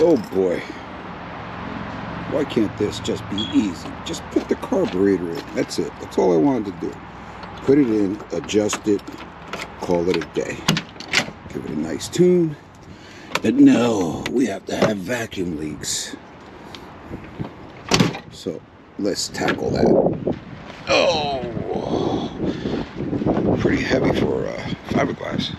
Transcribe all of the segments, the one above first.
Oh boy. Why can't this just be easy? Just put the carburetor in. That's it. That's all I wanted to do. Put it in, adjust it, call it a day. Give it a nice tune. But no, we have to have vacuum leaks. So let's tackle that. Oh, pretty heavy for fiberglass.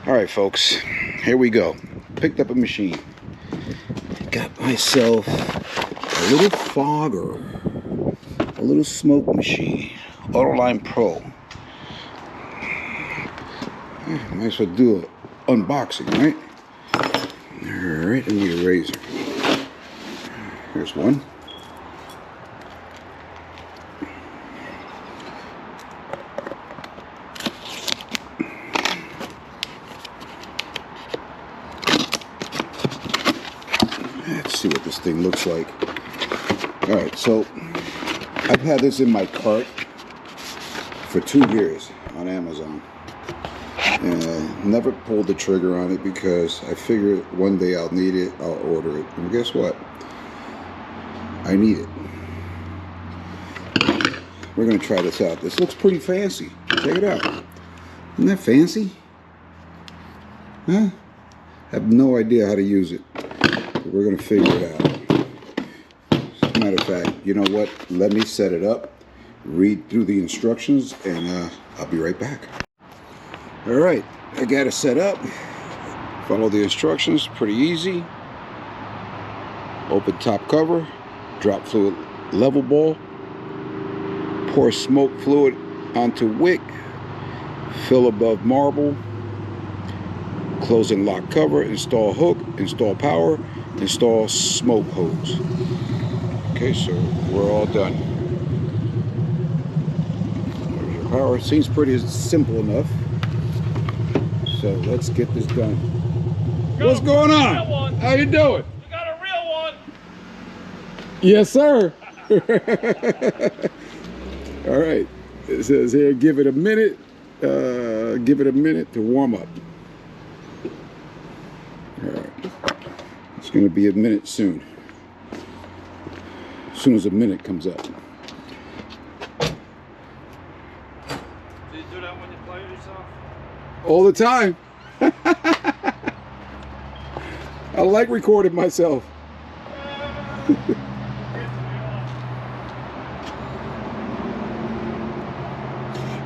All right, folks, here we go. Picked up a machine. Got myself a little fogger, a little smoke machine, Autoline Pro. Might as well do an unboxing, right? All right, I need a razor. Here's one. Let's see what this thing looks like. All right, so I've had this in my cart for 2 years on Amazon. And I never pulled the trigger on it because I figured one day I'll need it, I'll order it. And guess what? I need it. We're gonna try this out. This looks pretty fancy. Check it out. Isn't that fancy? Huh? I have no idea how to use it. But we're gonna figure it out. As a matter of fact, you know what? Let me set it up, read through the instructions, and I'll be right back. All right, I got it set up. Follow the instructions, pretty easy. Open top cover, drop fluid level ball, pour smoke fluid onto wick, fill above marble, close and lock cover, install hook, install power, install smoke hose. Okay, so we're all done. There's your power. Seems pretty simple enough. So let's get this done. What's going on? How you doing? We got a real one. Yes, sir. All right. It says here, give it a minute. Give it a minute to warm up. All right. It's going to be a minute soon. As soon as a minute comes up. Do you do that when you play yourself? All the time. I like recording myself.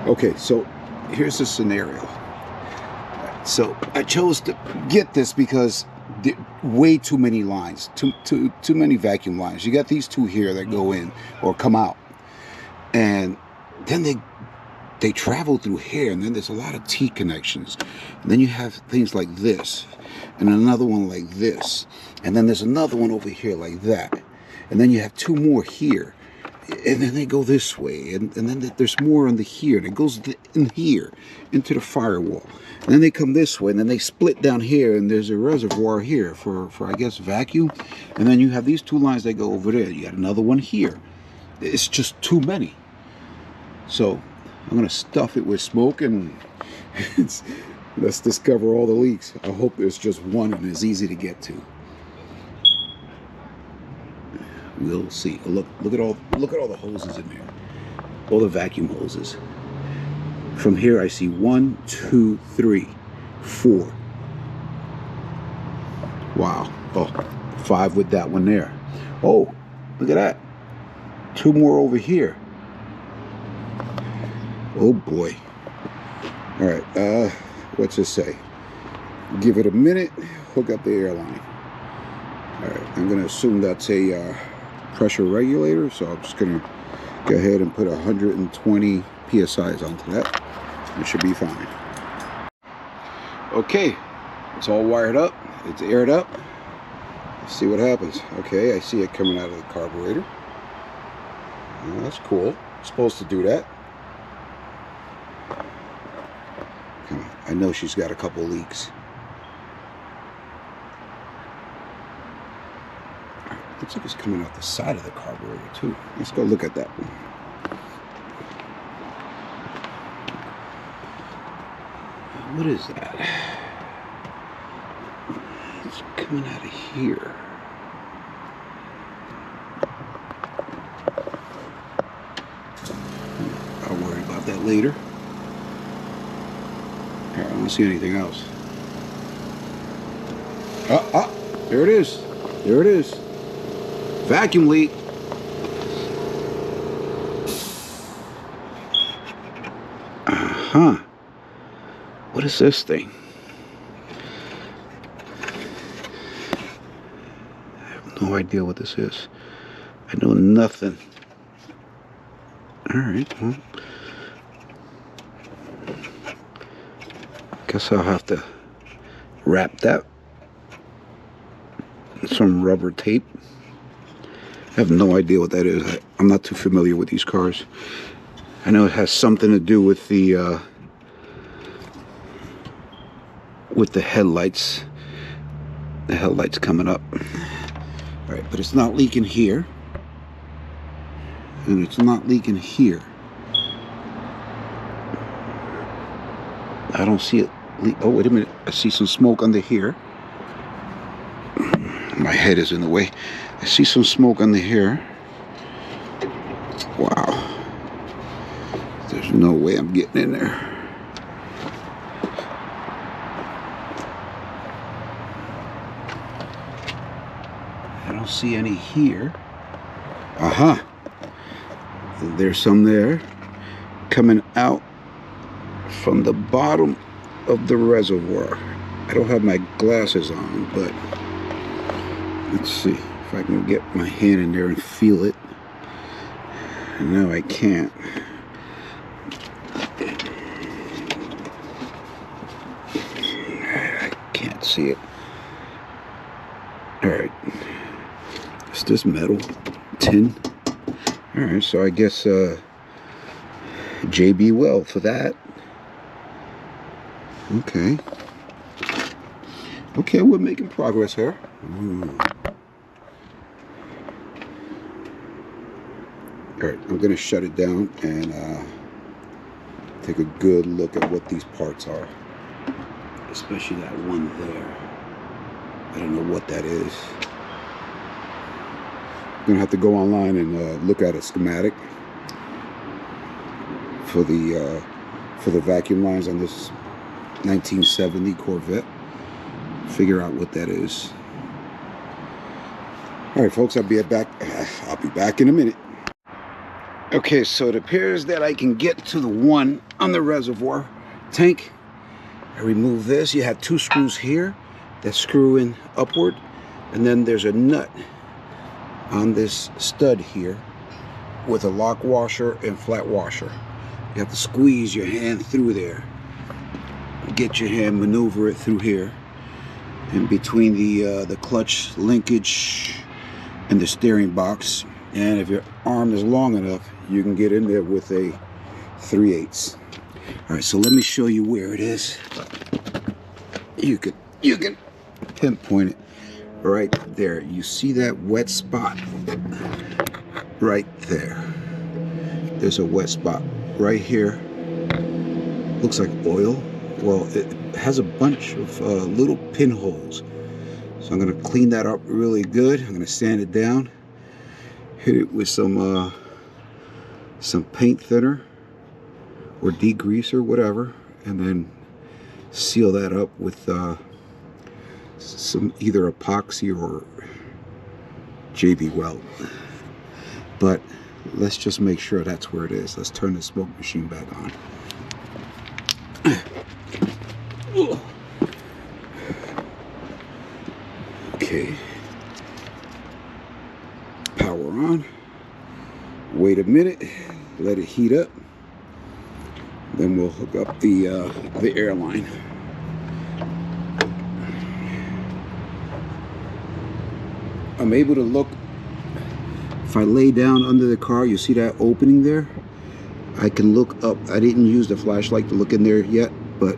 Okay, so here's the scenario. So I chose to get this because way too many lines, too many vacuum lines. You got these two here that go in or come out, and then they travel through here, and then there's a lot of T connections. And then you have things like this, and another one like this, and then there's another one over here like that, and then you have two more here, and then they go this way, and then there's more on the here, and it goes in here into the firewall, and then they come this way, and then they split down here, and there's a reservoir here for I guess vacuum, and then you have these two lines that go over there. You got another one here. It's just too many. So I'm gonna stuff it with smoke, and let's discover all the leaks. I hope there's just one and it's easy to get to. We'll see. Look at all the hoses in there. All the vacuum hoses. From here I see 1, 2, 3, 4. Wow. Oh, 5 with that one there. Oh, look at that. 2 more over here. Oh boy. All right, what's this say? Give it a minute, hook up the airline. All right, I'm gonna assume that's a pressure regulator, so I'm just gonna go ahead and put 120 PSIs onto that. It should be fine. Okay, it's all wired up, it's aired up. Let's see what happens. Okay, I see it coming out of the carburetor. Oh, that's cool. It's supposed to do that. I know she's got a couple leaks. Looks like it's coming out the side of the carburetor too. Let's go look at that. What is that? It's coming out of here. I'll worry about that later. Here, I don't see anything else. There it is. There it is. Vacuum leak. Uh-huh. What is this thing? I have no idea what this is. I know nothing. Alright, well. Guess I'll have to wrap that in some rubber tape. I have no idea what that is. I'm not too familiar with these cars. I know it has something to do with the headlights. The headlights coming up. All right, but it's not leaking here, and it's not leaking here. I don't see it leak. Oh, wait a minute. I see some smoke under here. My head is in the way. I see some smoke under here. Wow. There's no way I'm getting in there. I don't see any here. Aha. There's some there coming out from the bottom of the reservoir. I don't have my glasses on, but let's see if I can get my hand in there and feel it. No, I can't. I can't see it. All right. Is this metal? Tin? All right, so I guess JB well for that. Okay. Okay, we're making progress here. All right, I'm gonna shut it down and take a good look at what these parts are, especially that one there. I don't know what that is. I'm gonna have to go online and look at a schematic for the vacuum lines on this 1970 Corvette. Figure out what that is. All right, folks, I'll be back in a minute. Okay, so it appears that I can get to the one on the reservoir tank. I remove this. You have two screws here that screw in upward, and then there's a nut on this stud here with a lock washer and flat washer. You have to squeeze your hand through there. Get your hand, maneuver it through here, in between the clutch linkage and the steering box. And if your arm is long enough, you can get in there with a 3/8. All right, so let me show you where it is. You can pinpoint it right there. You see that wet spot right there? There's a wet spot right here. Looks like oil. Well, it has a bunch of little pinholes. So I'm gonna clean that up really good. I'm gonna sand it down, hit it with some paint thinner or degreaser, whatever, and then seal that up with some either epoxy or JB weld. But let's just make sure that's where it is. Let's turn the smoke machine back on. Okay, power on. Wait a minute, let it heat up. Then we'll hook up the airline. I'm able to look. If I lay down under the car, you see that opening there? I can look up. I didn't use the flashlight to look in there yet, but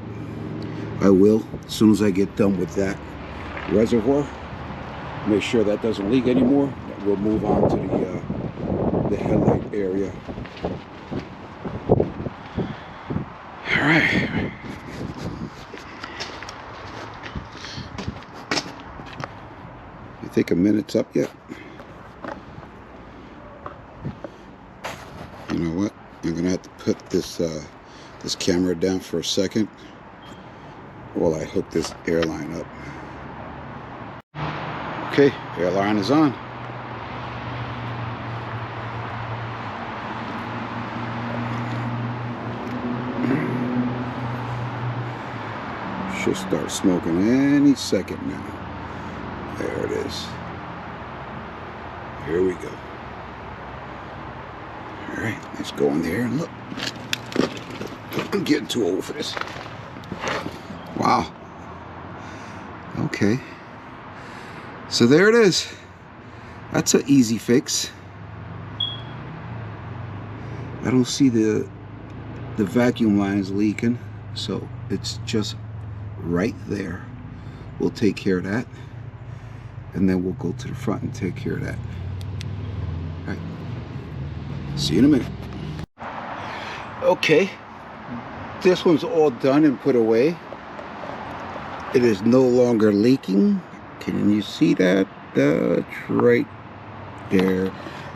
I will as soon as I get done with that reservoir. Make sure that doesn't leak anymore. We'll move on to the headlight area. All right. You think a minute's up yet? You know what? I'm gonna have to put this this camera down for a second while I hook this airline up. Okay, airline is on. Should start smoking any second now. There it is. Here we go. All right, let's go in there and look. I'm getting too old for this. Wow. Okay. So there it is. That's an easy fix. I don't see the vacuum lines leaking, so it's just right there. We'll take care of that, and then we'll go to the front and take care of that. All right. See you in a minute. Okay, this one's all done and put away. It is no longer leaking. Can you see that? It's right there.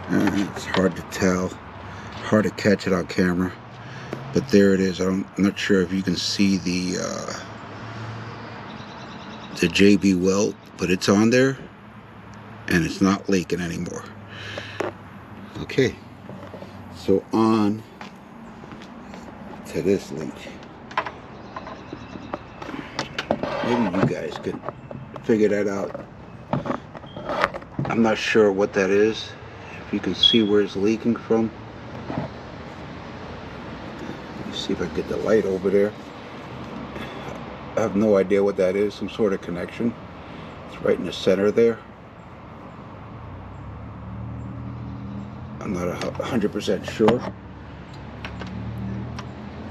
It's hard to tell, hard to catch it on camera, but there it is. I'm not sure if you can see the JB weld, but it's on there and it's not leaking anymore. Okay, so on to this leak. Maybe you guys could figure that out. I'm not sure what that is. If you can see where it's leaking from. Let me see if I can get the light over there. I have no idea what that is. Some sort of connection. It's right in the center there. I'm not 100% sure.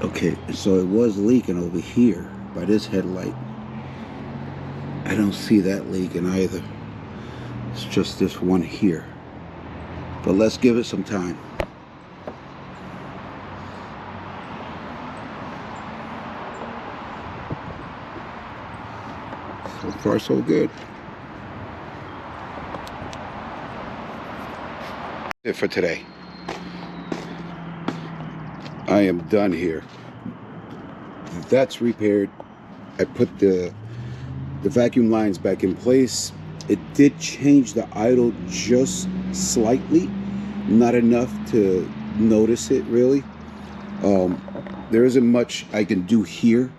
Okay, so it was leaking over here by this headlight. I don't see that leaking either. It's just this one here. But let's give it some time. So far, so good. That's it for today. I am done here. That's repaired. I put the vacuum lines back in place. It did change the idle just slightly, not enough to notice it really. There isn't much I can do here.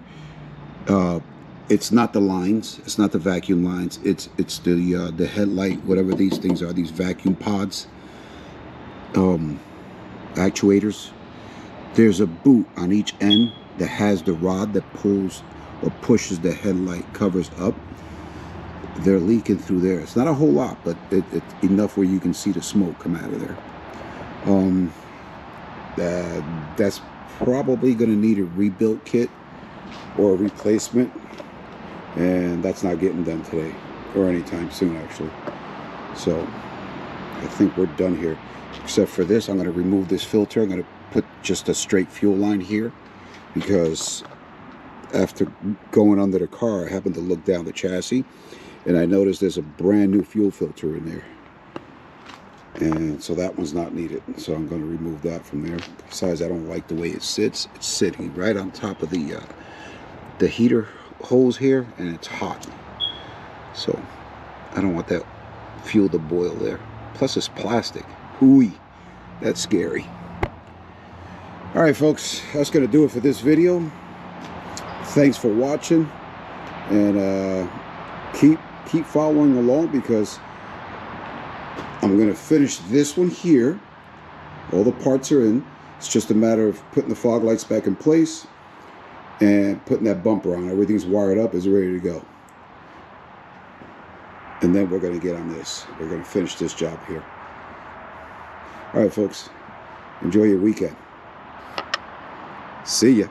It's not the lines, it's not the vacuum lines, it's the headlight, whatever these things are, these vacuum pods, actuators. There's a boot on each end that has the rod that pulls or pushes the headlight covers up. They're leaking through there. It's not a whole lot, but it's enough where you can see the smoke come out of there. That's probably going to need a rebuild kit or a replacement, and that's not getting done today or anytime soon actually. So I think we're done here, except for this. I'm going to remove this filter. I'm going to put just a straight fuel line here, because after going under the car, I happened to look down the chassis and I noticed there's a brand new fuel filter in there, and so that one's not needed. So I'm going to remove that from there. Besides, I don't like the way it sits. It's sitting right on top of the heater hose here, and it's hot, so I don't want that fuel to boil there. Plus it's plastic. Hooey, that's scary. All right, folks, that's going to do it for this video. Thanks for watching, and keep following along, because I'm going to finish this one here. All the parts are in. It's just a matter of putting the fog lights back in place and putting that bumper on. Everything's wired up, is ready to go. And then we're going to get on this. We're going to finish this job here. All right, folks, enjoy your weekend. See ya.